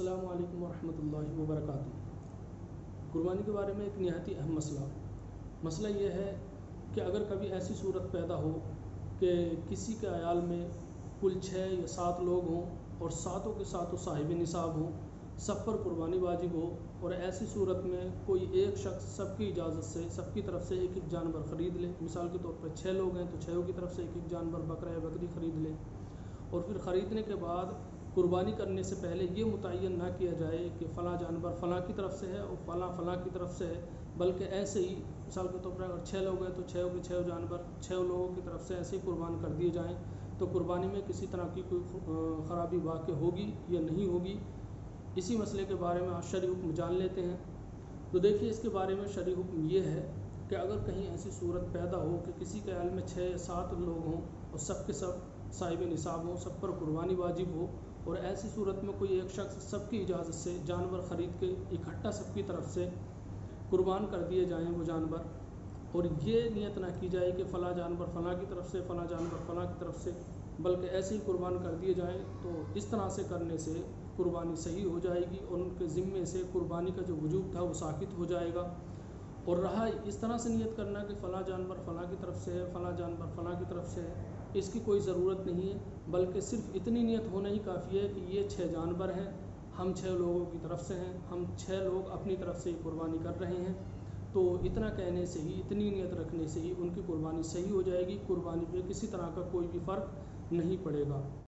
अस्सलामु अलैकुम वरहमतुल्लाहि वबरकातुहू। कुर्बानी के बारे में एक नहायत ही अहम मसला ये है कि अगर कभी ऐसी सूरत पैदा हो कि किसी के अयाल में कुल 6 या 7 लोग हों और सातों के सातों साहिब निसाब हों, सब पर कुर्बानी वाजिब हो, और ऐसी सूरत में कोई एक शख्स सबकी इजाज़त से सबकी तरफ से एक एक जानवर ख़रीद ले। मिसाल के तौर पर 6 लोग हैं तो 6 की तरफ से एक एक जानवर बकरा या बकरी ख़रीद ले, और फिर ख़रीदने के बाद कुर्बानी करने से पहले ये मुतय्यन ना किया जाए कि फ़लाँ जानवर फ़लाँ की तरफ से है और फ़लाँ की तरफ से है, बल्कि ऐसे ही मिसाल के तौर पर अगर 6 लोग हैं तो 6 के 6 जानवर 6 लोगों की तरफ से ऐसे ही कुर्बान कर दिए जाएँ तो कुर्बानी में किसी तरह की कोई ख़राबी वाक़ई होगी या नहीं होगी। इसी मसले के बारे में आज शरई हुक्म जान लेते हैं। तो देखिए, इसके बारे में शरई हुक्म ये है कि अगर कहीं ऐसी सूरत पैदा हो कि किसी के अयाल में 6 या 7 लोग हों और सब के सब साहिब निसाब हों, सब पर कुर्बानी वाजिब हो, और ऐसी सूरत में कोई एक शख्स सबकी इजाज़त से जानवर ख़रीद के इकट्ठा सबकी तरफ से कुर्बान कर दिए जाएँ वो जानवर, और ये नियत ना की जाए कि फ़लाँ जानवर फ़लाँ की तरफ से फ़लाँ जानवर फ़लाँ की तरफ से, बल्कि ऐसे ही कुर्बान कर दिए जाएँ, तो इस तरह से करने से कुर्बानी सही हो जाएगी और उनके ज़िम्मे से कुर्बानी का जो वजूब था वो साकित हो जाएगा। और रहा इस तरह से नियत करना कि फ़लाँ जानवर फ़लाँ की तरफ से है, फ़लाँ जानवर फ़लाँ की तरफ से है, इसकी कोई ज़रूरत नहीं है, बल्कि सिर्फ इतनी नियत होना ही काफ़ी है कि ये 6 जानवर हैं, हम 6 लोगों की तरफ से हैं, हम 6 लोग अपनी तरफ से ही कुर्बानी कर रहे हैं। तो इतना कहने से ही, इतनी नियत रखने से ही उनकी कुर्बानी सही हो जाएगी। कुर्बानी पे किसी तरह का कोई भी फ़र्क नहीं पड़ेगा।